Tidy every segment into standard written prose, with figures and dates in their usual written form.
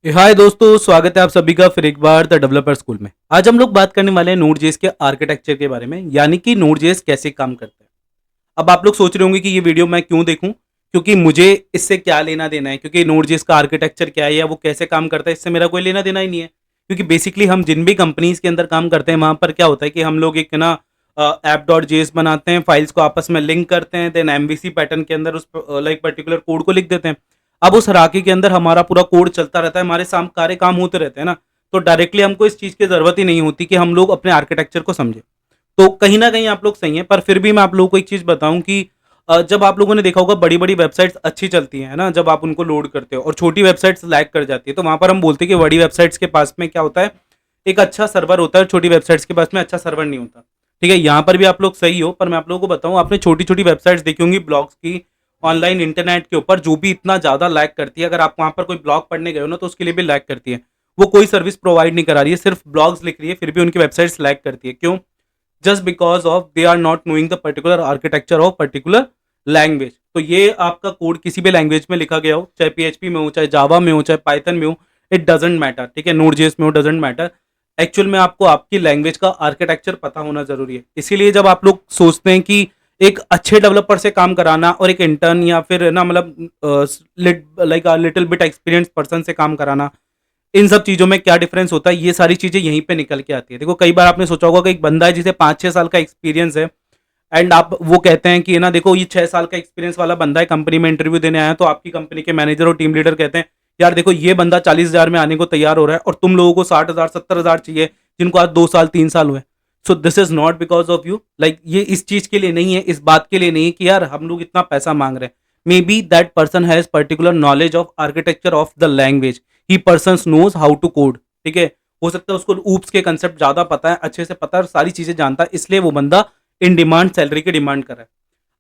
हाय दोस्तों, स्वागत है आप सभी का फिर एक बार द डेवलपर स्कूल में। आज हम लोग बात करने वाले हैं नोड.जेएस के आर्किटेक्चर के बारे में, यानी कि नोड.जेएस कैसे काम करता है। अब आप लोग सोच रहे होंगे कि ये वीडियो मैं क्यों देखूं, क्योंकि मुझे इससे क्या लेना देना है, क्योंकि नोड.जेएस का आर्किटेक्चर क्या है या वो कैसे काम करता है, इससे मेरा कोई लेना देना ही नहीं है। क्योंकि बेसिकली हम जिन भी कंपनीज के अंदर काम करते हैं वहां पर क्या होता है कि हम लोग एक ना ऐप डॉट जेएस बनाते हैं, फाइल्स को आपस में लिंक करते हैं, देन एमवीसी पैटर्न के अंदर उस लाइक पर्टिकुलर कोड को लिख देते हैं। अब उस हराकी के अंदर हमारा पूरा कोड चलता रहता है, हमारे सारे काम होते रहते हैं ना। तो डायरेक्टली हमको इस चीज़ की ज़रूरत ही नहीं होती कि हम लोग अपने आर्किटेक्चर को समझें। तो कहीं न कहीं आप लोग सही हैं, पर फिर भी मैं आप लोगों को एक चीज़ बताऊँ कि जब आप लोगों ने देखा होगा बड़ी-बड़ी वेबसाइट्स अच्छी चलती हैं, है ना? जब आप उनको लोड करते हो और छोटी वेबसाइट्स लैग कर जाती है, तो वहाँ पर हम बोलते हैं कि बड़ी वेबसाइट्स के पास में क्या होता है, एक अच्छा सर्वर होता है, छोटी वेबसाइट्स के पास में अच्छा सर्वर नहीं होता। ठीक है? यहाँ पर भी आप लोग सही हो, पर मैं आप लोगों को बताऊँ, आपने छोटी-छोटी वेबसाइट्स देखी होंगी ब्लॉग्स की, ऑनलाइन इंटरनेट के ऊपर जो भी इतना ज़्यादा लैग करती है, अगर आप वहाँ पर कोई ब्लॉग पढ़ने गए हो ना तो उसके लिए भी लैग करती है। वो कोई सर्विस प्रोवाइड नहीं करा रही है, सिर्फ ब्लॉग्स लिख रही है, फिर भी उनकी वेबसाइट्स लैग करती है। क्यों? Just because of they are not knowing the particular architecture of particular language. तो ये आपका कोड किसी भी लैंग्वेज में लिखा गया हो, चाहे पीएचपी में हो, चाहे जावा में हो, चाहे पाइथन में हो, इट डज़न्ट मैटर, ठीक है? नोड.जेएस में हो, डज़न्ट मैटर। एक्चुअल में आपको आपकी लैंग्वेज का आर्किटेक्चर पता होना ज़रूरी है। इसीलिए जब आप लोग सोचते हैं कि एक अच्छे डेवलपर से काम कराना और एक इंटर्न या फिर ना मतलब like little bit experience person से काम कराना, इन सब चीज़ों में क्या डिफरेंस होता है, ये सारी चीज़ें यहीं पे निकल के आती है। देखो, कई बार आपने सोचा होगा कि एक बंदा है जिसे 5-6 साल का एक्सपीरियंस है, एंड आप वो कहते हैं कि ना देखो ये 6 साल का एक्सपीरियंस वाला बंदा है, कंपनी में इंटरव्यू देने आया है, तो आपकी कंपनी के मैनेजर और टीम लीडर कहते हैं, यार देखो ये बंदा 40,000 में आने को तैयार हो रहा है और तुम लोगों को 60,000 70,000 चाहिए, जिनको आज 2 साल 3 साल हुए। So this is not because of you, like ये इस चीज़ के लिए नहीं है, इस बात के लिए नहीं है कि यार हम लोग इतना पैसा मांग रहे हैं। May be that person has particular knowledge of architecture of the language, he person knows how to code. ठीक है? हो सकता है उसको ऊप्स के कंसेप्ट ज़्यादा पता है, अच्छे से पता है और सारी चीज़ें जानता है, इसलिए वो बंदा इन डिमांड सैलरी की डिमांड कर रहा है।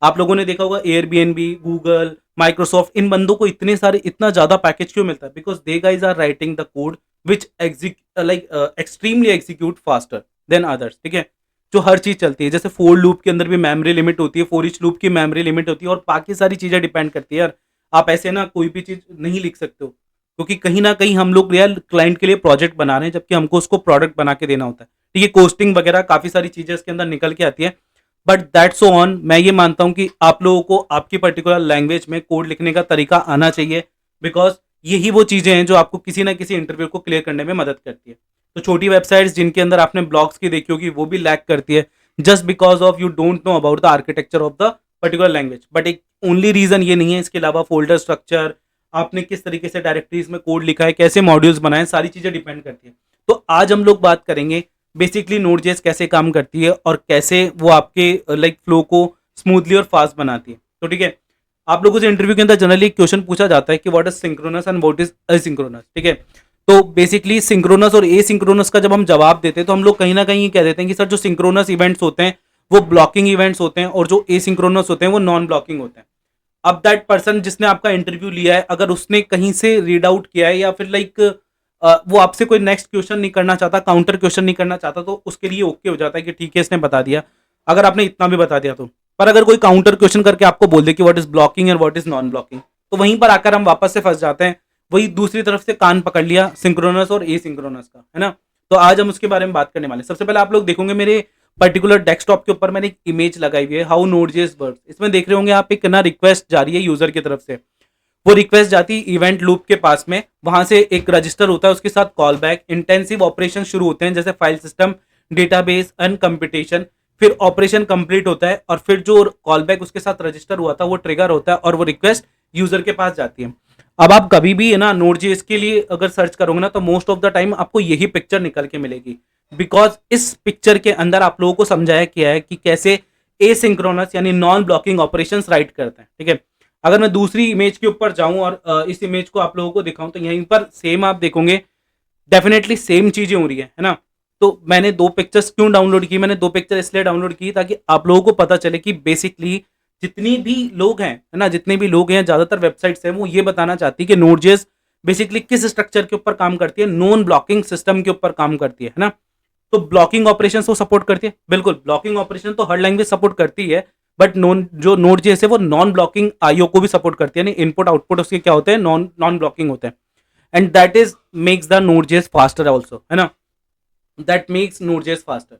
आप लोगों ने देखा होगा एयरबीएनबी, गूगल, माइक्रोसॉफ्ट, इन बंदों को इतने सारे इतना ज़्यादा पैकेज क्यों मिलता है? Because they guys are writing the code which extremely execute faster than others. ठीक है? जो हर चीज़ चलती है, जैसे फोर लूप के अंदर भी मेमोरी लिमिट होती है, फॉर ईच लूप की मेमोरी लिमिट होती है और बाकी सारी चीज़ें डिपेंड करती है यार। आप ऐसे ना कोई भी चीज़ नहीं लिख सकते हो, क्योंकि कहीं न कहीं हम लोग रियल क्लाइंट के लिए प्रोजेक्ट बना रहे हैं, जबकि हमको उसको प्रोडक्ट बना के देना होता है। ठीक है? कोस्टिंग वगैरह काफ़ी सारी चीज़ें इसके अंदर निकल के आती है। बट दैट्स सो ऑन, मैं ये मानता हूँ कि आप लोगों को आपकी पर्टिकुलर लैंग्वेज में कोड लिखने का तरीका आना चाहिए, बिकॉज़ यही वो चीज़ें हैं जो आपको किसी ना किसी इंटरव्यू को क्लियर करने में मदद करती है। तो छोटी वेबसाइट्स जिनके अंदर आपने ब्लॉग्स की देखी होगी वो भी लैग करती है, just because of you don't know about the architecture of the particular language. But एक ओनली रीज़न ये नहीं है, इसके अलावा फ़ोल्डर स्ट्रक्चर, आपने किस तरीके से डायरेक्टरीज़ में कोड लिखा है, कैसे मॉड्यूल्स बनाए हैं, सारी चीज़ें डिपेंड करती हैं। तो आज हम लोग बात करेंगे बेसिकली नोड.जेएस कैसे काम करती है और कैसे वो आपके लाइक फ्लो को स्मूथली और फास्ट बनाती है। तो ठीक है, आप लोगों से इंटरव्यू के अंदर जनरली एक क्वेश्चन पूछा जाता है कि what is synchronous and what is asynchronous. ठीक है? तो बेसिकली सिंक्रोनस और एसिंक्रोनस का जब हम जवाब देते हैं तो हम लोग कहीं ना कहीं ये कह देते हैं कि सर जो सिंक्रोनस इवेंट्स होते हैं वो ब्लॉकिंग इवेंट्स होते हैं और जो एसिंक्रोनस होते हैं वो नॉन ब्लॉकिंग होते हैं। अब दैट पर्सन जिसने आपका इंटरव्यू लिया है, अगर उसने कहीं से रीड आउट किया है या फिर लाइक वो आपसे कोई नेक्स्ट क्वेश्चन नहीं करना चाहता, काउंटर क्वेश्चन नहीं करना चाहता, तो उसके लिए ओके हो जाता है कि ठीक है इसने बता दिया, अगर आपने इतना भी बता दिया तो। पर अगर कोई काउंटर क्वेश्चन करके आपको बोल दे कि what is blocking and what is non blocking, तो वहीं पर आकर हम वापस से फंस जाते हैं। वही दूसरी तरफ से कान पकड़ लिया सिंक्रोनस और एसिंक्रोनस का, है ना? तो आज हम उसके बारे में बात करने वाले हैं। सबसे पहले आप लोग देखोगे मेरे पर्टिकुलर डेस्कटॉप के ऊपर मैंने एक इमेज लगाई हुई है, हाउ नोड.जेएस वर्क्स। इसमें देख रहे होंगे आप, एक ना रिक्वेस्ट जा रही है यूजर की तरफ से, वो रिक्वेस्ट जाती है इवेंट लूप के पास में, वहां से एक रजिस्टर होता है, उसके साथ कॉल बैक, इंटेंसिव ऑपरेशन शुरू होते हैं जैसे file system, database and computation. फिर ऑपरेशन कंप्लीट होता है और फिर जो कॉल बैक उसके साथ रजिस्टर हुआ था वो ट्रिगर होता है और वो रिक्वेस्ट यूजर के पास जाती है। अब आप कभी भी है ना नोड.जेएस के लिए अगर सर्च करोगे ना तो मोस्ट ऑफ द टाइम आपको यही पिक्चर निकल के मिलेगी, बिकॉज इस पिक्चर के अंदर आप लोगों को समझाया गया है कि कैसे एसिंक्रोनस यानी नॉन ब्लॉकिंग ऑपरेशंस राइट करते हैं। ठीक है? अगर मैं दूसरी इमेज के ऊपर जाऊं और इस इमेज को आप लोगों को दिखाऊं तो यहीं पर सेम आप देखोगे, डेफिनेटली सेम चीजें हो रही है ना? तो मैंने दो पिक्चर्स क्यों डाउनलोड की? मैंने दो पिक्चर इसलिए डाउनलोड की ताकि आप लोगों को पता चले कि बेसिकली जितनी भी लोग हैं, है ना, जितने भी लोग हैं, ज्यादातर वेबसाइट्स हैं वो ये बताना चाहती है कि नोड.जेएस बेसिकली किस स्ट्रक्चर के ऊपर काम करती है, नॉन ब्लॉकिंग सिस्टम के ऊपर काम करती है ना? तो ब्लॉकिंग ऑपरेशन को सपोर्ट करती है, बिल्कुल ब्लॉकिंग ऑपरेशन तो हर लैंग्वेज सपोर्ट करती है, बट नॉन जो नोड.जेएस है वो नॉन ब्लॉकिंग आईओ को भी सपोर्ट करती है, यानी इनपुट आउटपुट उसके क्या होते हैं, नॉन नॉन ब्लॉकिंग होते हैं। And that is makes the Node.js faster also, है ना, दैट मेक्स Node.js फास्टर।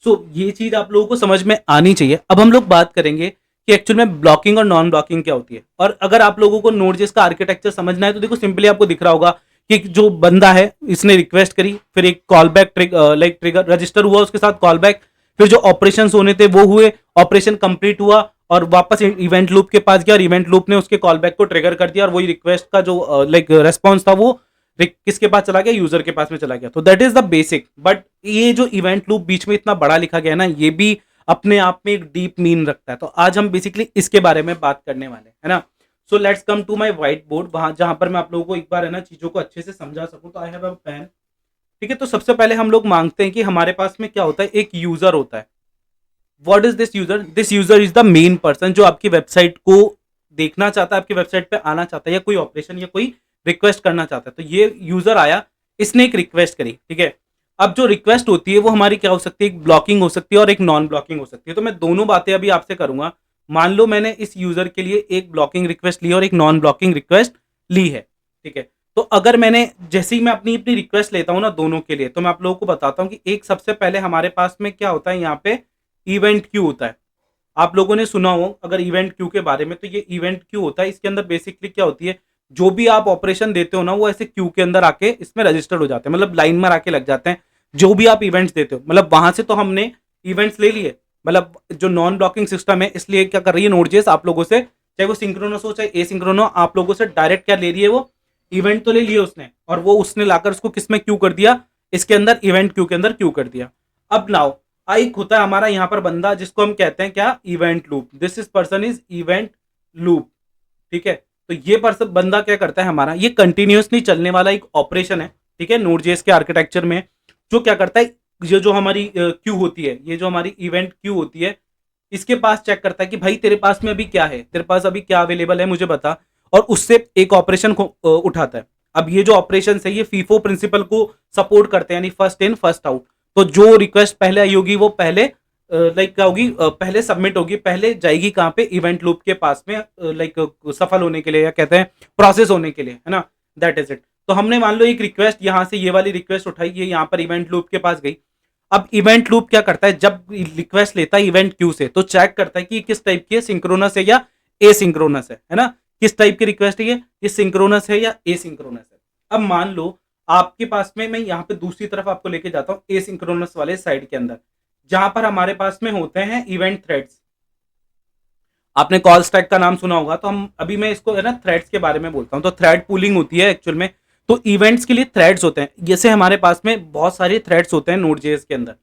सो ये चीज आप लोगों को समझ में आनी चाहिए। अब हम लोग बात करेंगे कि एक्चुअल में ब्लॉकिंग और नॉन ब्लॉकिंग क्या होती है। और अगर आप लोगों को Node.js का आर्किटेक्चर समझना है तो देखो सिंपली आपको दिख रहा होगा कि जो बंदा है इसने रिक्वेस्ट करी, फिर एक call back like trigger register हुआ, उसके साथ कॉल बैक, फिर जो ऑपरेशंस होने थे वो हुए, ऑपरेशन कंप्लीट हुआ और वापस इवेंट लूप के पास गया और इवेंट लूप ने उसके कॉल बैक को ट्रिगर कर दिया और वही रिक्वेस्ट का जो लाइक रेस्पॉन्स था वो किसके पास चला गया, यूजर के पास में चला गया। तो that is the basic. But ये जो इवेंट लूप बीच में इतना बड़ा लिखा गया है ना, ये भी अपने आप में एक डीप मीन रखता है। तो आज हम बेसिकली इसके बारे में बात करने वाले हैं, है ना। So let's come to my white board, वहां जहां पर मैं आप लोगों को एक बार है ना चीजों को अच्छे से समझा सकूं। तो आई हैव अ पेन, ठीक है। तो सबसे पहले हम लोग मांगते हैं कि हमारे पास में क्या होता है, एक यूजर होता है। What is this user? This user is the main person जो आपकी वेबसाइट को देखना चाहता है, आपकी वेबसाइट पे आना चाहता है, या कोई ऑपरेशन या कोई रिक्वेस्ट करना चाहता है। तो ये यूजर आया, इसने एक रिक्वेस्ट करी, ठीक है। अब जो रिक्वेस्ट होती है वो हमारी क्या हो सकती है, एक ब्लॉकिंग हो सकती है और एक नॉन ब्लॉकिंग हो सकती है। तो मैं दोनों बातें अभी आपसे करूंगा। मान लो मैंने इस यूजर के लिए एक ब्लॉकिंग रिक्वेस्ट ली और एक नॉन ब्लॉकिंग रिक्वेस्ट ली है, ठीक है। तो अगर मैंने जैसे ही मैं अपनी अपनी रिक्वेस्ट लेता हूं ना दोनों के लिए, तो मैं आप लोगों को बताता हूं कि एक सबसे पहले हमारे पास में क्या होता है, यहाँ पे इवेंट क्यू होता है। आप लोगों ने सुना हो अगर इवेंट क्यू के बारे में, तो ये इवेंट क्यू होता है। इसके अंदर बेसिकली क्या होती है, जो भी आप ऑपरेशन देते हो ना वो ऐसे क्यू के अंदर आके इसमें रजिस्टर्ड हो जाते हैं, मतलब लाइन में आके लग जाते हैं। जो भी आप इवेंट्स देते हो, मतलब वहां से तो हमने इवेंट्स ले लिए, मतलब जो नॉन ब्लॉकिंग सिस्टम है, इसलिए क्या कर रही है Node.js आप लोगों से, चाहे वो सिंक्रोनस हो चाहे एसिंक्रोनस हो, आप लोगों से डायरेक्ट क्या ले रही है, वो इवेंट तो ले लिए उसने, और वो उसने लाकर उसको किस में क्यू कर दिया, इसके अंदर इवेंट क्यू के अंदर क्यू कर दिया। अब नाउ एक होता है हमारा यहाँ पर बंदा जिसको हम कहते हैं क्या, event loop. This is person is event loop, ठीक है। तो ये पर्सन बंदा क्या करता है हमारा, ये कंटिन्यूसली चलने वाला एक ऑपरेशन है, ठीक है, Node.js के आर्किटेक्चर में। जो क्या करता है, ये जो हमारी क्यू होती है, ये जो हमारी इवेंट क्यू होती है, इसके पास चेक करता है कि भाई तेरे पास में अभी क्या है, तेरे पास अभी क्या अवेलेबल है मुझे बता, और उससे एक ऑपरेशन को उठाता है। अब ये जो ऑपरेशन है ये फीफो प्रिंसिपल को सपोर्ट करते हैं, यानी फर्स्ट इन फर्स्ट आउट। तो जो रिक्वेस्ट पहले आई होगी वो पहले लाइक क्या होगी, पहले सबमिट होगी, पहले जाएगी कहाँ पे, इवेंट लूप के पास में, लाइक सफल होने के लिए, या कहते हैं प्रोसेस होने के लिए, है ना, दैट इज इट। तो हमने मान लो एक रिक्वेस्ट यहाँ से ये वाली रिक्वेस्ट उठाई, ये यहाँ पर इवेंट लूप के पास गई। अब इवेंट लूप क्या करता है, जब रिक्वेस्ट लेता है इवेंट क्यू से, तो चेक करता है कि किस टाइप की है, सिंक्रोनस है या एसिंक्रोनस है ना, किस टाइप की रिक्वेस्ट है ये सिंक्रोनस है या एसिंक्रोनस है। अब मान लो आपके पास में, मैं यहाँ पे दूसरी तरफ आपको लेके जाता हूँ एसिंक्रोनस वाले साइड के अंदर, जहां पर हमारे पास में होते हैं इवेंट थ्रेड्स। आपने कॉल स्टैक का नाम सुना होगा, तो हम अभी मैं इसको है ना थ्रेड्स के बारे में बोलता हूँ। तो थ्रेड पूलिंग होती है एक्चुअल में, तो इवेंट्स के लिए थ्रेड्स होते हैं। जैसे हमारे पास में बहुत सारे थ्रेड्स होते हैं Node.js के अंदर।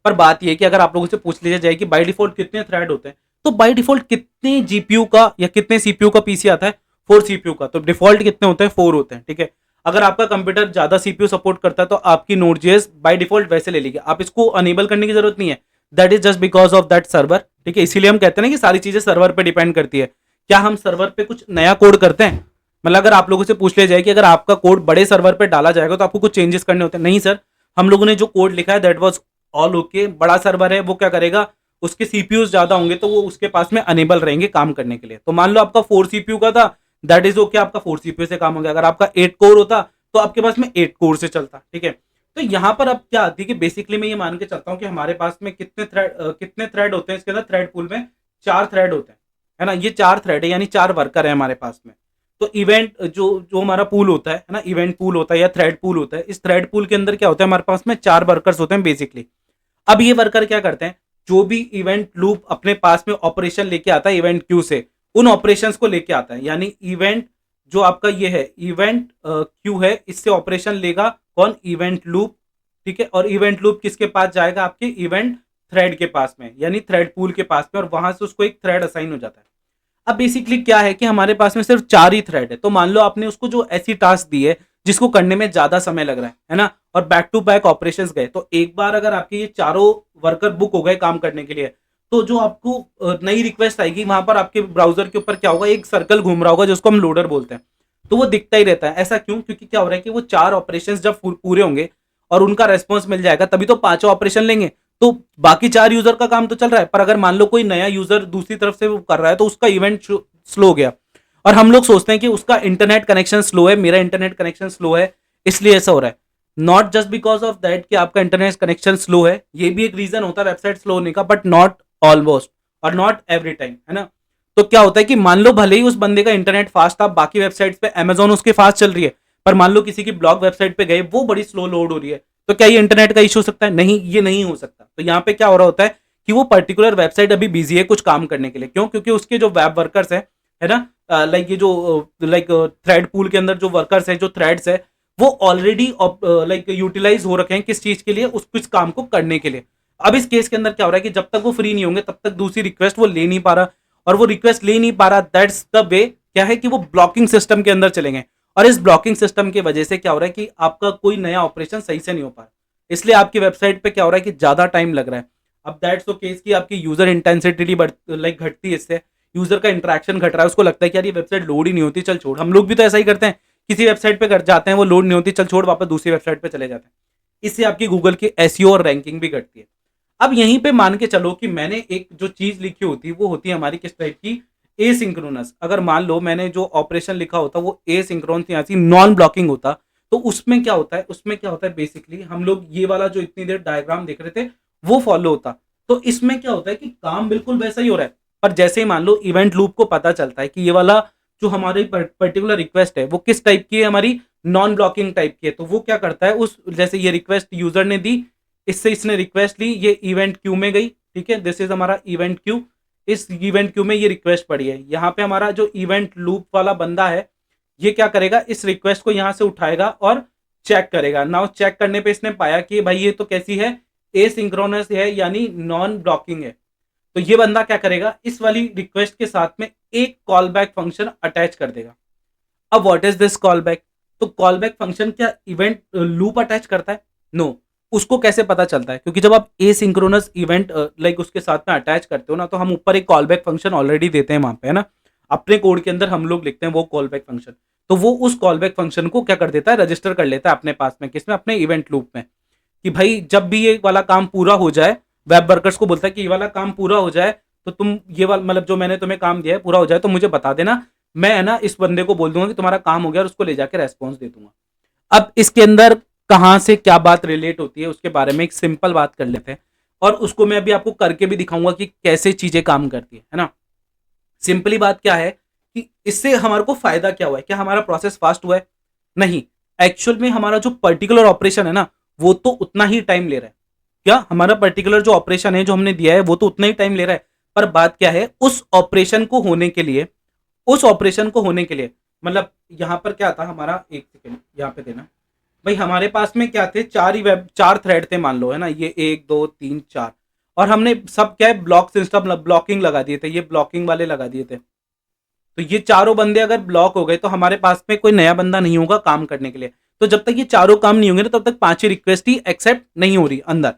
पर बात यह है कि अगर आप लोगों से पूछ लिया जाए कि बाय डिफॉल्ट कितने थ्रेड होते हैं, तो बाय डिफॉल्ट कितने जीपीयू का या कितने सीपीयू का पीसी आता है, 4 सीपीयू का। तो डिफॉल्ट कितने होते हैं, 4 होते हैं, ठीक है। अगर आपका कंप्यूटर ज्यादा सीपीयू सपोर्ट करता है तो आपकी Node.js बाय डिफॉल्ट वैसे ले लेगी, आप इसको अनेबल करने की जरूरत नहीं है। That is just because of that server, ठीक है। इसीलिए हम कहते हैं ना कि सारी चीजें सर्वर पे डिपेंड करती है। क्या हम सर्वर पे कुछ नया कोड करते हैं? मतलब अगर आप लोगों से पूछ लिया जाए कि अगर आपका कोड बड़े सर्वर पे डाला जाएगा तो आपको कुछ चेंजेस करने होते हैं, नहीं सर, हम लोगों ने जो कोड लिखा है दैट वाज ऑल ओके। बड़ा सर्वर है, वो क्या करेगा, उसके सीपीयूज ज्यादा होंगे तो वो उसके पास में अनेबल रहेंगे काम करने के लिए। तो मान लो आपका 4 सीपीयू का था, दैट इज ओके, आपका 4 सीपीयू से काम हो गया। अगर आपका 8 कोर होता तो आपके पास में 8 कोर से चलता, ठीक है। तो यहाँ पर अब क्या आती है कि बेसिकली मैं ये मान के चलता हूँ कि हमारे पास में कितने थ्रेड होते हैं इसके अंदर, थ्रेड पूल में 4 थ्रेड होते हैं, है ना। ये 4 थ्रेड है, यानी 4 वर्कर है हमारे पास में। तो इवेंट जो जो हमारा पूल होता है ना, इवेंट पूल होता है या थ्रेड पूल होता है, इस थ्रेड पूल के अंदर क्या होता है, हमारे पास में 4 वर्कर्स होते हैं बेसिकली। अब ये वर्कर क्या करते हैं, जो भी इवेंट लूप अपने पास में ऑपरेशन लेके आता है इवेंट क्यू से, उन ऑपरेशंस को लेके आता है। यानी इवेंट जो आपका ये है इवेंट क्यू है, इससे ऑपरेशन लेगा कौन, इवेंट लूप, ठीक है। और इवेंट लूप किसके पास जाएगा, आपके इवेंट थ्रेड के पास में, यानी थ्रेड पूल के पास में, और वहां से उसको एक थ्रेड असाइन हो जाता है। अब बेसिकली क्या है कि हमारे पास में सिर्फ 4 ही थ्रेड है। तो मान लो आपने उसको जो ऐसी टास्क दी है जिसको करने में ज्यादा समय लग रहा है ना, और बैक टू बैक ऑपरेशंस गए, तो एक बार अगर आपके ये चारों वर्कर बुक हो गए काम करने के लिए, तो जो आपको नई रिक्वेस्ट आएगी वहां पर आपके ब्राउजर के ऊपर क्या होगा, एक सर्कल घूम रहा होगा जिसको हम लोडर बोलते हैं। तो वो दिखता ही रहता है। ऐसा क्यों? क्योंकि क्या हो रहा है कि वो 4 ऑपरेशंस जब पूरे होंगे और उनका रेस्पॉन्स मिल जाएगा तभी तो 5 ऑपरेशन लेंगे। तो बाकी 4 यूजर का काम तो चल रहा है, पर अगर मान लो कोई नया यूजर दूसरी तरफ से वो कर रहा है तो उसका इवेंट स्लो हो गया, और हम लोग सोचते हैं कि उसका इंटरनेट कनेक्शन स्लो है, मेरा इंटरनेट कनेक्शन स्लो है, इसलिए ऐसा हो रहा है। Not just because of that कि आपका इंटरनेट कनेक्शन स्लो है, ये भी एक रीजन होता है वेबसाइट स्लो होने का, बट नॉट ऑलमोस्ट और नॉट एवरी टाइम, है ना। तो क्या होता है कि मान लो भले ही उस बंदे का इंटरनेट फास्ट था, बाकी वेबसाइट्स पे अमेजोन उसके फास्ट चल रही है, पर मान लो किसी की ब्लॉग वेबसाइट पे गए, वो बड़ी स्लो लोड हो रही है, तो क्या ये इंटरनेट का इशू हो सकता है? नहीं, ये नहीं हो सकता। तो यहाँ पे क्या हो रहा होता है कि वो पर्टिकुलर वेबसाइट अभी बिजी है कुछ काम करने के लिए। क्यों? क्योंकि उसके जो वेब वर्कर्स है ना, लाइक ये जो लाइक थ्रेड पूल के अंदर जो वर्कर्स है, जो थ्रेड्स है, वो ऑलरेडी लाइक यूटिलाइज हो रखे हैं किस चीज के लिए? उस कुछ काम को करने के लिए। अब इस केस के अंदर क्या हो रहा है कि जब तक वो फ्री नहीं होंगे तब तक दूसरी रिक्वेस्ट वो ले नहीं पा रहा, और वो रिक्वेस्ट ले नहीं पा रहा, दैट्स द वे क्या है कि वो ब्लॉकिंग सिस्टम के अंदर चलेंगे। और इस ब्लॉकिंग सिस्टम की वजह से क्या हो रहा है कि आपका कोई नया ऑपरेशन सही से नहीं हो पा रहा, इसलिए आपकी वेबसाइट पे क्या हो रहा है कि ज्यादा टाइम लग रहा है। अब दैट्स द केस कि आपकी यूजर इंटेंसिटी लाइक घटती है, इससे यूजर का इंटरेक्शन घट रहा है, उसको लगता है कि यार ये वेबसाइट लोड ही नहीं होती, चल छोड़। हम लोग भी तो ऐसा ही करते हैं, किसी वेबसाइट पे कर जाते हैं, वो लोड नहीं होती, चल छोड़, वापस दूसरी वेबसाइट पे चले जाते हैं। इससे आपकी गूगल की एसईओ और रैंकिंग भी घटती है। अब यहीं पे मान के चलो कि मैंने एक जो चीज लिखी होती है वो होती है हमारी किस टाइप की? एसिंक्रोनस। अगर मान लो मैंने जो ऑपरेशन लिखा होता वो एसिंक्रोनस या नॉन ब्लॉकिंग होता, तो उसमें क्या होता है? उसमें क्या होता है बेसिकली, हम लोग ये वाला जो इतनी देर डायग्राम देख रहे थे वो फॉलो होता। तो इसमें क्या होता है कि काम बिल्कुल वैसा ही हो रहा है, पर जैसे ही मान लो इवेंट लूप को पता चलता है कि ये वाला जो हमारी पर्टिकुलर रिक्वेस्ट है वो किस टाइप की है, हमारी नॉन ब्लॉकिंग टाइप की है, तो वो क्या करता है, उस जैसे ये रिक्वेस्ट यूजर ने दी, इससे इसने रिक्वेस्ट ली, ये इवेंट क्यू में गई, ठीक है, दिस इज हमारा इवेंट क्यू। इस इवेंट क्यू में ये रिक्वेस्ट पड़ी है, यहाँ पे हमारा जो इवेंट लूप वाला बंदा है ये क्या करेगा, इस रिक्वेस्ट को यहाँ से उठाएगा और चेक करेगा। नाउ चेक करने पे इसने पाया कि भाई ये तो कैसी है, एसिंक्रोनस है, यानी नॉन ब्लॉकिंग है। तो ये बंदा क्या करेगा, इस वाली रिक्वेस्ट के साथ में एक कॉल बैक फंक्शन अटैच कर देगा। अब what is this call back? तो कॉल बैक फंक्शन क्या इवेंट लूप अटैच करता है? नो। उसको कैसे पता चलता है? क्योंकि जब आप एसिंक्रोनस इवेंट लाइक उसके साथ में अटैच करते हो ना, तो हम ऊपर एक कॉल बैक फंक्शन ऑलरेडी देते हैं वहां पे, है ना। अपने कोड के अंदर हम लोग लिखते हैं वो कॉल बैक फंक्शन, तो वो उस कॉल बैक फंक्शन को क्या कर देता है, रजिस्टर कर लेता है अपने पास में, किसमें? अपने इवेंट लूप में। कि भाई जब भी ये वाला काम पूरा हो जाए, वेब वर्कर्स को बोलता है कि ये वाला काम पूरा हो जाए, तो तुम ये वाला मतलब जो मैंने तुम्हें काम दिया है पूरा हो जाए तो मुझे बता देना, मैं है ना इस बंदे को बोल दूंगा कि तुम्हारा काम हो गया और उसको ले जाकर रेस्पॉन्स दे दूंगा। अब इसके अंदर कहां से क्या बात रिलेट होती है उसके बारे में एक सिंपल बात कर लेते हैं, और उसको मैं अभी आपको करके भी दिखाऊंगा कि कैसे चीजें काम करती है ना। सिंपली बात क्या है कि इससे हमारे को फायदा क्या हुआ है? क्या हमारा प्रोसेस फास्ट हुआ है? नहीं। एक्चुअल में हमारा जो पर्टिकुलर ऑपरेशन है ना वो तो उतना ही टाइम ले रहा है। क्या हमारा पर्टिकुलर जो ऑपरेशन है जो हमने दिया है वो तो उतना ही टाइम ले रहा है, पर बात क्या है, उस ऑपरेशन को होने के लिए, उस ऑपरेशन को होने के लिए मतलब यहां पर क्या था हमारा, एक सेकेंड यहाँ पे देना भाई, हमारे पास में क्या थे, चार ही वेब, चार थ्रेड थे मान लो, है ना, ये 1 2 3 4, और हमने सब क्या है ब्लॉक सिस्टम ब्लॉकिंग लगा दिए थे, ये ब्लॉकिंग वाले लगा दिए थे। तो ये चारों बंदे अगर ब्लॉक हो गए तो हमारे पास में कोई नया बंदा नहीं होगा काम करने के लिए। तो जब तक ये चारों काम नहीं होंगे ना तब तक पांचवी रिक्वेस्ट ही एक्सेप्ट नहीं हो रही अंदर।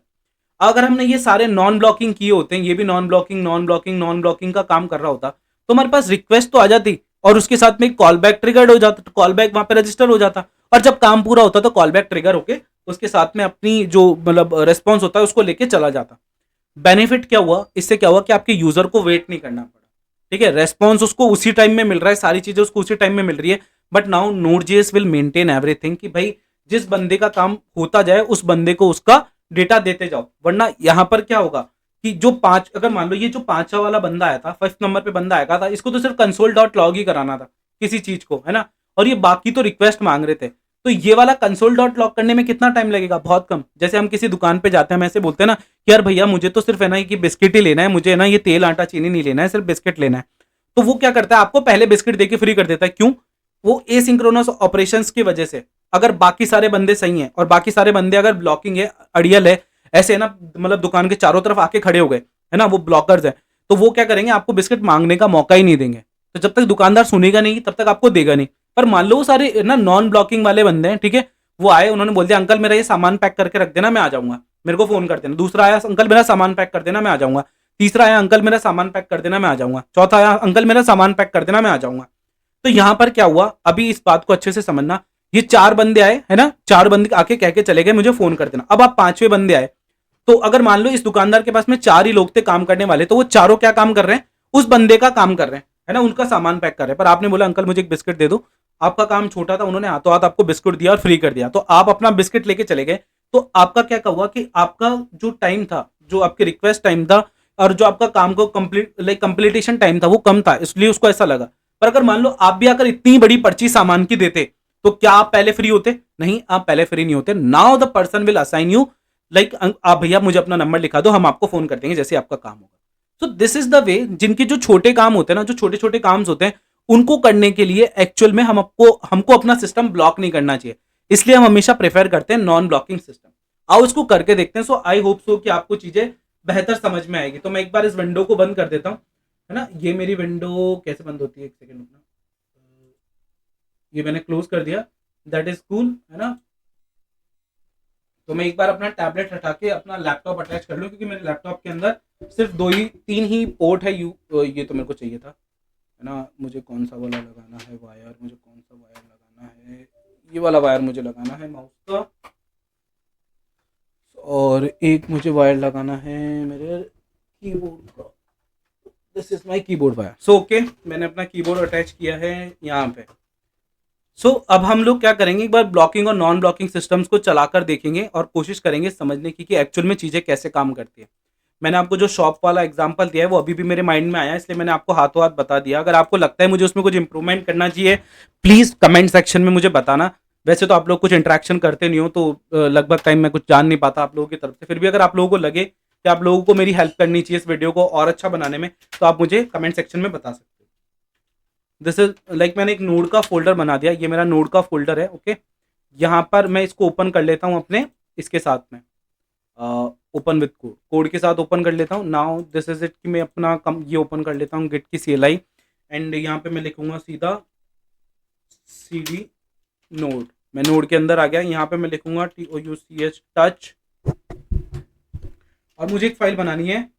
अगर हमने ये सारे नॉन ब्लॉकिंग किए होते हैं, ये भी non blocking non blocking non blocking का काम कर रहा होता, तो हमारे पास रिक्वेस्ट तो आ जाती और उसके साथ में कॉल बैक ट्रिगर्ड हो जाता, तो कॉल बैक वहां पे रजिस्टर हो जाता, और जब काम पूरा होता तो कॉल बैक ट्रिगर होके उसके साथ में अपनी जो मतलब रेस्पॉन्स होता है उसको लेके चला जाता। बेनिफिट क्या हुआ इससे? क्या हुआ कि आपके यूजर को वेट नहीं करना पड़ा, ठीक है, रेस्पॉन्स उसको उसी टाइम में मिल रहा है, सारी चीजें उसको उसी टाइम में मिल रही है। But now Node.js will maintain everything कि भाई जिस बंदे का काम होता जाए उस बंदे को उसका डेटा देते जाओ, वरना यहां पर क्या होगा कि जो पांच, अगर मान लो ये जो पांचवा वाला बंदा आया था, फर्स्ट नंबर पे बंदा आया था, इसको तो सिर्फ console.log ही कराना था किसी चीज को, है ना, और ये बाकी तो रिक्वेस्ट मांग रहे थे। तो ये वाला console.log करने में कितना टाइम लगेगा? बहुत कम। जैसे हम किसी दुकान पे जाते हैं, हम ऐसे बोलते हैं ना कि यार भैया मुझे तो सिर्फ है ना कि बिस्किट ही लेना है, मुझे ना ये तेल आटा चीनी नहीं लेना है, सिर्फ बिस्किट लेना है। तो वो क्या करता है, आपको पहले बिस्किट देके फ्री कर देता है। क्यों? वो एसिंक्रोनस ऑपरेशंस की वजह से। अगर बाकी सारे बंदे सही हैं और बाकी सारे बंदे अगर ब्लॉकिंग है, अड़ियल है, ऐसे है ना, मतलब दुकान के चारों तरफ आके खड़े हो गए, है ना, वो ब्लॉकर्स हैं, तो वो क्या करेंगे, आपको बिस्किट मांगने का मौका ही नहीं देंगे। तो जब तक दुकानदार सुनेगा नहीं तब तक आपको देगा नहीं। पर मान लो वो सारे ना नॉन ब्लॉकिंग वाले बंदे हैं, ठीक है, वो आए, उन्होंने बोल दिया अंकल मेरा ये सामान पैक करके रख देना, मैं आ जाऊंगा, मेरे को फोन कर देना। दूसरा आया, अंकल मेरा सामान पैक कर देना, मैं आ जाऊंगा। तीसरा आया, अंकल मेरा सामान पैक कर देना, मैं आ जाऊंगा। चौथा आया, अंकल मेरा सामान पैक कर देना, मैं आ जाऊंगा। तो यहां पर क्या हुआ, अभी इस बात को अच्छे से समझना, ये चार बंदे आए, है ना, चार बंदे आके कह के चले गए मुझे फोन कर देना। अब आप पांचवें बंदे आए, तो अगर मान लो इस दुकानदार के पास में चार ही लोग थे काम करने वाले, तो वो चारों क्या काम कर रहे हैं, उस बंदे का काम कर रहे हैं। है ना, उनका सामान पैक कर रहे हैं, पर आपने बोला अंकल मुझे एक बिस्किट दे दो, आपका काम छोटा था, उन्होंने हाथों हाथ आपको बिस्कुट दिया और फ्री कर दिया, तो आप अपना बिस्किट लेके चले गए, तो आपका क्या हुआ कि आपका जो टाइम था, जो आपकी रिक्वेस्ट टाइम था और जो आपका काम को कंप्लीटेशन टाइम था वो कम था, इसलिए उसको ऐसा लगा। पर अगर मान लो आप भी आकर इतनी बड़ी पर्ची सामान की देते, तो क्या आप पहले फ्री होते? नहीं, आप पहले फ्री नहीं होते। Now the person will assign you, like आप भैया मुझे अपना नंबर लिखा दो, हम आपको फोन कर देंगे जैसे आपका काम होगा। So this is the way, जिनके जो छोटे काम होते हैं ना, जो छोटे छोटे काम होते हैं, उनको करने के लिए एक्चुअल में हमको अपना सिस्टम ब्लॉक नहीं करना चाहिए, इसलिए हम हमेशा प्रेफर करते हैं नॉन ब्लॉकिंग सिस्टम। आओ इसको करके देखते हैं। सो आई होप सो कि आपको चीजें बेहतर समझ में आएगी। तो मैं एक बार इस विंडो को बंद कर देता हूँ, है ना। ये मेरी विंडो कैसे बंद होती है, एक सेकेंड रुकना। ये मैंने क्लोज कर दिया, दैट इज कूल, है ना। तो मैं एक बार अपना टैबलेट हटा के अपना लैपटॉप अटैच कर लूँ, क्योंकि मेरे लैपटॉप के अंदर सिर्फ तीन ही पोर्ट है। ये तो मेरे को चाहिए था, है ना। मुझे कौन सा वाला लगाना है वायर, मुझे कौन सा वायर लगाना है, ये वाला वायर मुझे लगाना है माउस का, और एक मुझे वायर लगाना है मेरे कीबोर्ड का। This is my keyboard wire. So okay, मैंने अपना कीबोर्ड अटैच किया है यहाँ पे। अब हम लोग क्या करेंगे, एक बार ब्लॉकिंग और नॉन ब्लॉकिंग सिस्टम्स को चलाकर देखेंगे और कोशिश करेंगे समझने की कि एक्चुअल में चीज़ें कैसे काम करती है। मैंने आपको जो शॉप वाला एग्जांपल दिया है वो अभी भी मेरे माइंड में आया, इसलिए मैंने आपको हाथों हाथ बता दिया। अगर आपको लगता है मुझे उसमें कुछ इंप्रूवमेंट करना चाहिए, प्लीज़ कमेंट सेक्शन में मुझे बताना। वैसे तो आप लोग कुछ इंटरेक्शन करते नहीं हो, तो लगभग टाइम मैं कुछ जान नहीं पाता आप लोगों की तरफ से। फिर भी अगर आप लोगों को लगे कि आप लोगों को मेरी हेल्प करनी चाहिए इस वीडियो को और अच्छा बनाने में, तो आप मुझे कमेंट सेक्शन में बता सकते हो। दिस इज लाइक मैंने एक नोड का फोल्डर बना दिया, ये मेरा नोड का फोल्डर है। ओके, यहाँ पर मैं इसको ओपन कर लेता हूँ अपने इसके साथ में, ओपन विद कोड, कोड के साथ ओपन कर लेता हूँ। नाउ दिस इज इट कि मैं अपना ये ओपन कर लेता हूँ गिट की CLI, एंड यहाँ पे मैं लिखूंगा सीधा CD नोड। मैं नोड के अंदर आ गया, यहाँ पे मैं लिखूंगा TOUCH टच, और मुझे एक फाइल बनानी है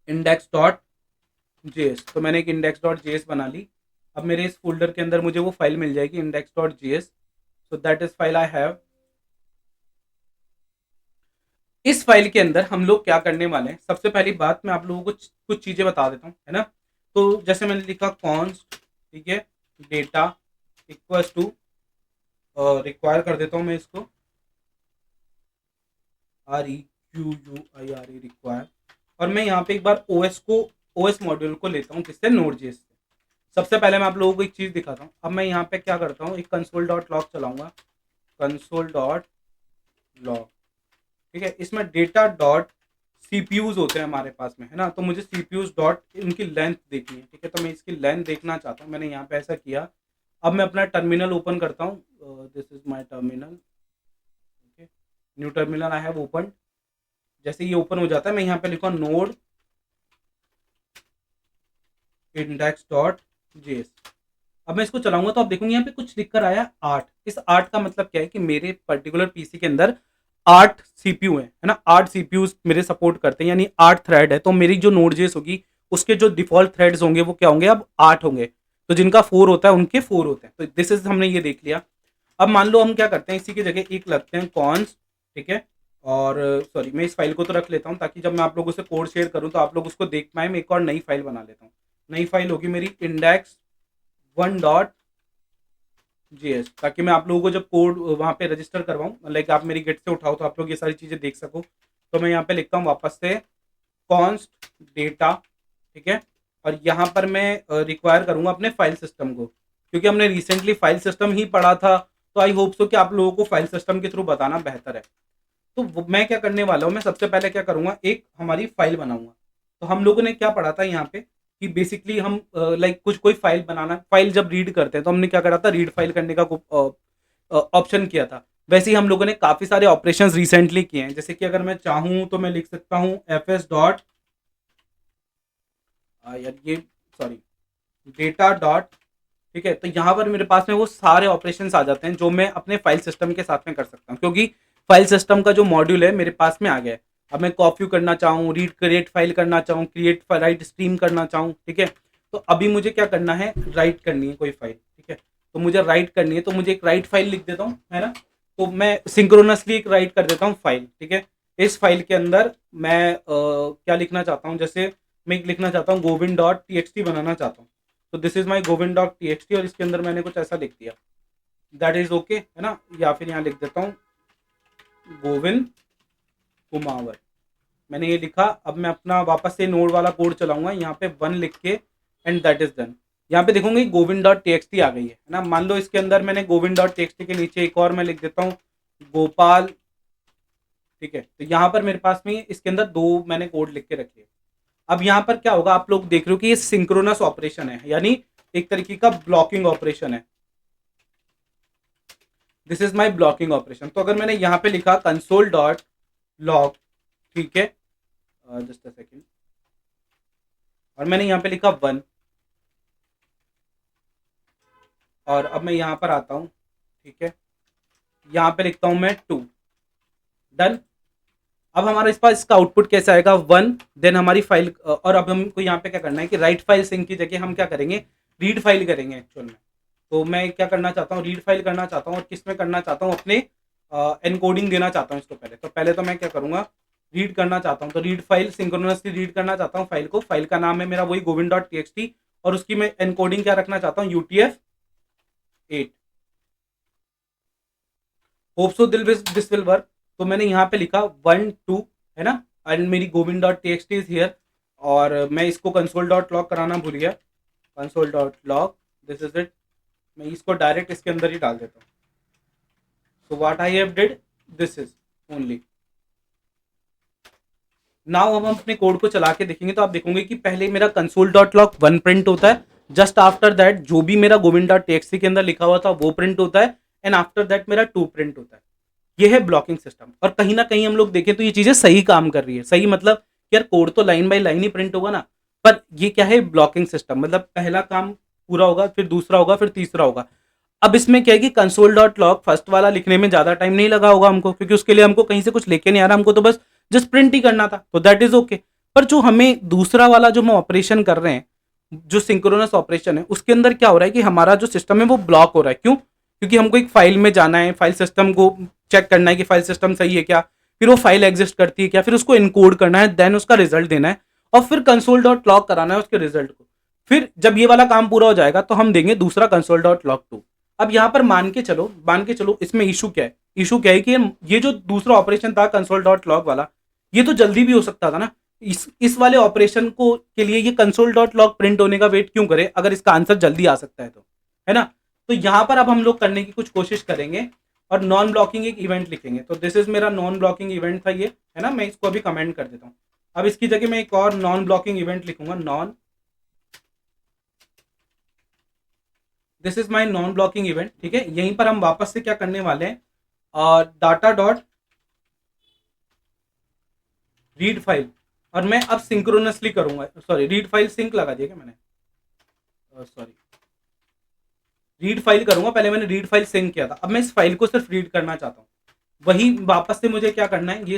index.js। तो मैंने एक index.js बना ली। अब मेरे इस फोल्डर के अंदर मुझे वो फाइल मिल जाएगी index.js। So that is file I have. इस फाइल के अंदर हम लोग क्या करने वाले हैं, सबसे पहली बात मैं आप लोगों को कुछ चीजें बता देता हूँ, है ना। तो जैसे मैंने लिखा कॉन्स्ट, ठीक है, डेटा इक्वल्स टू, रिक्वायर कर देता हूँ मैं इसको REQUIRE रिक्वायर, और मैं यहाँ पे एक बार OS मॉड्यूल को लेता हूँ, किससे, Node.js से। सबसे पहले मैं आप लोगों को एक चीज दिखाता हूँ। अब मैं यहाँ पे क्या करता हूँ, एक console.log चलाऊंगा, console.log, ठीक है। इसमें डेटा डॉट CPUs होते हैं हमारे पास में, है ना। तो मुझे CPUs डॉट इनकी लेंथ देखनी है, ठीक है। तो मैं इसकी लेंथ देखना चाहता हूँ, मैंने यहाँ पे ऐसा किया। अब मैं अपना टर्मिनल ओपन करता हूँ, this is my terminal, okay, new terminal I have open. जैसे ये ओपन हो जाता है, मैं यहाँ पे लिखूँ नोड index.js। अब मैं इसको चलाऊंगा तो आप देखोगे यहाँ पे कुछ लिख कर आया 8। इस 8 का मतलब क्या है कि मेरे पर्टिकुलर पीसी के अंदर 8 CPU है ना। 8 CPUs मेरे सपोर्ट करते हैं, यानी 8 थ्रेड है। तो मेरी जो Node.js होगी उसके जो डिफॉल्ट थ्रेड्स होंगे वो क्या होंगे, अब 8 होंगे। तो जिनका 4 होता है उनके 4 होते हैं। तो दिस इज, हमने ये देख लिया। अब मान लो हम क्या करते हैं, इसी की जगह एक लगते हैं कॉन्स, ठीक है। और सॉरी, मैं इस फाइल को तो रख लेता हूँ ताकि जब मैं आप लोगों से कोड शेयर करूँ तो आप लोग उसको देख पाए। मैं एक और नई फाइल बना लेता हूँ। नई फाइल होगी मेरी index1.js, ताकि मैं आप लोगों को जब कोड वहाँ पे रजिस्टर करवाऊँ, लाइक आप मेरी गिट से उठाओ तो आप लोग ये सारी चीज़ें देख सको। तो मैं यहाँ पे लिखता हूँ वापस से कॉन्स्ट डेटा, ठीक है। और यहाँ पर मैं रिक्वायर करूँगा अपने फाइल सिस्टम को, क्योंकि हमने रिसेंटली फाइल सिस्टम ही पढ़ा था। तो आई होप सो कि आप लोगों को फाइल सिस्टम के थ्रू बताना बेहतर है। तो मैं क्या करने वाला हूँ, मैं सबसे पहले क्या करूँगा, एक हमारी फाइल बनाऊंगा। तो हम लोगों ने क्या पढ़ा था यहाँ पे कि बेसिकली हम लाइक कोई फाइल बनाना, फाइल जब रीड करते हैं तो हमने क्या करा था, रीड फाइल करने का ऑप्शन किया था। वैसे ही हम लोगों ने काफ़ी सारे ऑपरेशंस रिसेंटली किए हैं। जैसे कि अगर मैं चाहूँ तो मैं लिख सकता हूँ fs डॉट, यार ये सॉरी, डेटा डॉट, ठीक है। तो यहाँ पर मेरे पास में वो सारे ऑपरेशंस आ जाते हैं जो मैं अपने फाइल सिस्टम के साथ में कर सकता हूँ, क्योंकि फाइल सिस्टम का जो मॉड्यूल है मेरे पास में आ गया है। अब मैं कॉपी करना चाहूँ, रीड क्रिएट फाइल करना चाहूँ, क्रिएट राइट स्ट्रीम करना चाहूँ, ठीक है। तो अभी मुझे क्या करना है, राइट करनी है कोई फाइल, ठीक है। तो मुझे राइट करनी है, तो मुझे एक राइट फाइल लिख देता हूँ, है ना। तो मैं सिंक्रोनसली एक राइट कर देता हूँ फाइल, ठीक है। इस फाइल के अंदर मैं क्या लिखना चाहता हूँ, जैसे मैं लिखना चाहता हूँ govind.txt बनाना चाहता हूँ, तो this is my Govind dot T X T और इसके अंदर मैंने कुछ ऐसा लिख दिया, दैट इज ओके है ना, या फिर यहाँ लिख देता हूँ गोविंद कुमावर, मैंने ये लिखा। अब मैं अपना वापस से नोड वाला कोड चलाऊंगा, यहाँ पे 1 लिख के एंड दैट इज डन। यहाँ पे देखोगे Govind dot T X T आ गई है ना। मान लो इसके अंदर मैंने Govind dot T X T के नीचे एक और मैं लिख देता हूँ गोपाल, ठीक है। तो यहाँ पर मेरे पास में इसके अंदर 2 मैंने कोड लिख के रखे। अब यहाँ पर क्या होगा, आप लोग देख रहे हो कि ये सिंक्रोनस ऑपरेशन है, यानी एक तरीके का ब्लॉकिंग ऑपरेशन है। This is my blocking operation. तो अगर मैंने यहाँ पे लिखा कंसोल डॉट लॉग, ठीक है, जस्ट अ सेकेंड, और मैंने यहाँ पे लिखा 1, और अब मैं यहाँ पर आता हूँ, ठीक है, यहाँ पे लिखता हूँ मैं 2, डन। अब हमारे इस पास इसका आउटपुट कैसा आएगा 1, देन हमारी फाइल, और अब हमको यहाँ पे क्या करना है कि राइट फाइल सिंक की जगह हम क्या करेंगे, रीड फाइल करेंगे एक्चुअल में। तो मैं क्या करना चाहता हूँ, रीड फाइल करना चाहता हूँ, और किस में करना चाहता हूँ, अपने एनकोडिंग देना चाहता हूँ इसको। पहले तो मैं क्या करूँगा, रीड करना चाहता हूँ, तो रीड फाइल सिंक्रोनसली रीड करना चाहता हूँ फाइल को। फाइल का नाम है मेरा वही Govind dot T X T, और उसकी मैं एनकोडिंग क्या रखना चाहता हूँ, UTF-8। Hope so this will work. तो मैंने यहाँ पे लिखा 1 2 है ना, एंड मेरी Govind dot T X T is here, और मैं इसको कंसोल डॉट लॉग कराना भूल गया, console dot log, this is it. मैं इसको डायरेक्ट इसके अंदर ही डाल देता हूँ। So what I have did, this is only. Now हम अपने कोड को चला के देखेंगे, तो आप देखोगे कि पहले मेरा कंसोल डॉट लॉग 1 प्रिंट होता है, जस्ट आफ्टर दैट जो भी मेरा Govind dot T X T के अंदर लिखा हुआ था वो प्रिंट होता है, एंड आफ्टर दैट मेरा 2 प्रिंट होता है। ये है ब्लॉकिंग सिस्टम। और कहीं ना कहीं हम लोग देखें तो ये चीजें सही काम कर रही है। सही मतलब यार कोड तो line by line he print होगा ना, पर ये क्या है, ब्लॉकिंग सिस्टम, मतलब पहला काम पूरा होगा, फिर दूसरा होगा, फिर तीसरा होगा। अब इसमें क्या है कि कंसोल डॉट लॉग फर्स्ट वाला लिखने में ज्यादा टाइम नहीं लगा होगा हमको, क्योंकि उसके लिए हमको कहीं से कुछ लेके नहीं आ रहा, हमको तो बस जस्ट प्रिंट ही करना था, तो दैट इज ओके। पर जो हमें दूसरा वाला जो हम ऑपरेशन कर रहे हैं, जो सिंक्रोनस ऑपरेशन है, उसके अंदर क्या हो रहा है कि हमारा जो सिस्टम है वो ब्लॉक हो रहा है। क्यों? क्योंकि हमको एक फाइल में जाना है, फाइल सिस्टम को चेक करना है कि फाइल सिस्टम सही है क्या, फिर वो फाइल एग्जिस्ट करती है क्या, फिर उसको इनकोड करना है, देन उसका रिजल्ट देना है, और फिर कंसोल डॉट लॉग कराना है उसके रिजल्ट को। फिर जब ये वाला काम पूरा हो जाएगा तो हम देंगे दूसरा कंसोल डॉट लॉग 2। अब यहाँ पर मान के चलो इसमें इशू क्या है, इशू क्या है कि ये जो दूसरा ऑपरेशन था कंसोल डॉट लॉग वाला, ये तो जल्दी भी हो सकता था ना। इस वाले ऑपरेशन को के लिए ये कंसोल डॉट लॉग प्रिंट होने का वेट क्यों करे, अगर इसका आंसर जल्दी आ सकता है तो, है ना। तो यहाँ पर अब हम लोग करने की कुछ कोशिश करेंगे और नॉन ब्लॉकिंग एक इवेंट लिखेंगे। तो दिस इज मेरा नॉन ब्लॉकिंग इवेंट था ये, है ना। मैं इसको अभी कमेंट कर देता हूँ। अब इसकी जगह मैं एक और नॉन ब्लॉकिंग इवेंट लिखूंगा, non, this is my non blocking event, ठीक है। यहीं पर हम वापस से क्या करने वाले हैं, डाटा डॉट रीड फाइल, और मैं अब सिंक्रोनसली करूंगा, सॉरी रीड फाइल सिंक लगा दिया क्या मैंने, सॉरी रीड फाइल करूंगा, पहले मैंने रीड फाइल सिंक किया था, अब मैं इस फाइल को सिर्फ रीड करना चाहता हूँ। वही वापस से मुझे क्या करना है,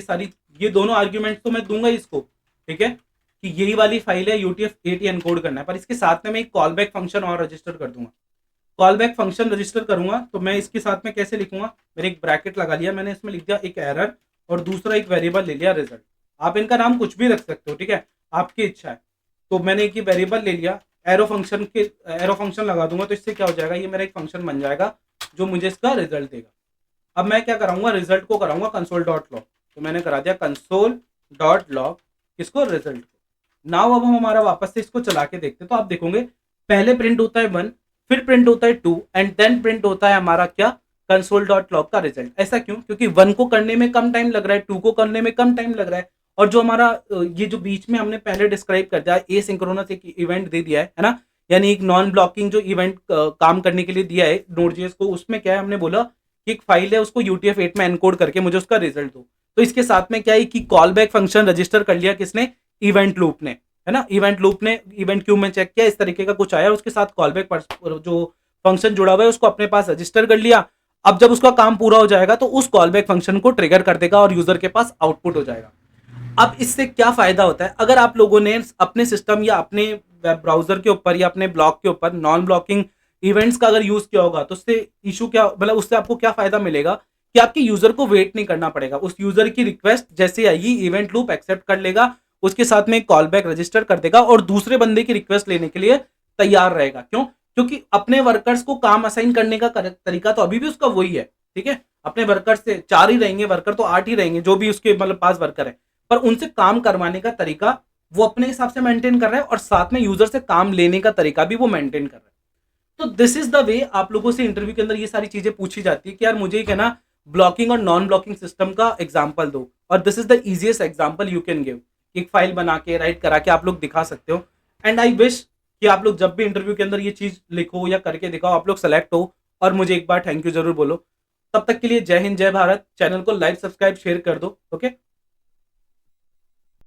ये दोनों आर्ग्यूमेंट तो मैं दूंगा इसको, ठीक है, कि यही वाली फाइल है UTF-8 एनकोड करना है, पर इसके साथ में मैं एक कॉल बैक फंक्शन और रजिस्टर कर दूंगा। कॉल बैक फंक्शन रजिस्टर करूंगा तो मैं इसके साथ में कैसे लिखूंगा, मेरे एक ब्रैकेट लगा लिया मैंने, इसमें लिख दिया एक एरर, और दूसरा एक वेरिएबल ले लिया रिजल्ट। आप इनका नाम कुछ भी रख सकते हो, ठीक है, आपकी इच्छा है। तो मैंने एक वेरिएबल ले लिया, एरो फंक्शन लगा दूंगा, तो इससे क्या हो जाएगा, ये मेरा एक फंक्शन बन जाएगा जो मुझे इसका रिजल्ट देगा। अब मैं क्या कराऊंगा, रिजल्ट को कराऊंगा कंसोल डॉट लॉग। तो मैंने करा दिया कंसोल डॉट लॉग, किसको, रिजल्ट को। नाउ अब हम हमारा वापस से इसको चला के देखते हैं, तो आप देखोगे पहले प्रिंट होता है 1, फिर प्रिंट होता है 2, एंड देन प्रिंट होता है हमारा क्या, कंसोल डॉट लॉग का रिजल्ट। ऐसा क्यों? क्योंकि 1 को करने में कम टाइम लग रहा है, 2 को करने में कम टाइम लग रहा है, और जो हमारा ये जो बीच में हमने पहले डिस्क्राइब कर दिया ए सिंक्रोनस एक इवेंट दे दिया है ना, यानी एक नॉन ब्लॉकिंग जो इवेंट काम करने के लिए दिया है नोड.js को, उसमें क्या है, हमने बोला कि एक फाइल है उसको UTF-8 में एनकोड करके मुझे उसका रिजल्ट दो। तो इसके साथ में क्या है कि कॉल बैक फंक्शन रजिस्टर कर लिया किसने, इवेंट लूप ने, है ना। इवेंट लूप ने इवेंट क्यू में चेक किया, इस तरीके का कुछ आया, उसके साथ कॉल बैक जो फंक्शन जुड़ा हुआ है उसको अपने पास रजिस्टर कर लिया। अब जब उसका काम पूरा हो जाएगा तो उस कॉल बैक फंक्शन को ट्रिगर कर देगा और यूजर के पास आउटपुट हो जाएगा। अब इससे क्या फायदा होता है, अगर आप लोगों ने अपने सिस्टम या अपने वेब ब्राउजर के ऊपर या अपने ब्लॉग के ऊपर नॉन ब्लॉकिंग इवेंट्स का अगर यूज किया होगा, तो उससे इशू क्या, मतलब उससे आपको क्या फायदा मिलेगा कि आपके यूजर को वेट नहीं करना पड़ेगा। उस यूजर की रिक्वेस्ट जैसे आएगी, इवेंट लूप एक्सेप्ट कर लेगा, उसके साथ में कॉल बैक रजिस्टर कर देगा और दूसरे बंदे की रिक्वेस्ट लेने के लिए तैयार रहेगा। क्यों? क्योंकि अपने वर्कर्स को काम असाइन करने का तरीका तो अभी भी उसका वही है, ठीक है? अपने वर्कर से 4 ही रहेंगे, वर्कर तो 8 ही रहेंगे, जो भी उसके मतलब पास वर्कर है, पर उनसे काम करवाने का तरीका वो अपने हिसाब से मेंटेन कर रहा है और साथ में यूजर से काम लेने का तरीका भी वो मेंटेन कर रहा है। तो दिस इज द वे आप लोगों से इंटरव्यू के अंदर ये सारी चीजें पूछी जाती है कि यार मुझे एक है ना ब्लॉकिंग और नॉन ब्लॉकिंग सिस्टम का एग्जाम्पल दो, और this is the easiest example you can give. एक फाइल बना के राइट करा के आप लोग दिखा सकते हो। एंड आई विश कि आप लोग जब भी इंटरव्यू के अंदर ये चीज लिखो या करके दिखाओ, आप लोग सेलेक्ट हो और मुझे एक बार थैंक यू जरूर बोलो। तब तक के लिए जय हिंद, जय भारत। चैनल को लाइक, सब्सक्राइब, शेयर कर दो। ओके।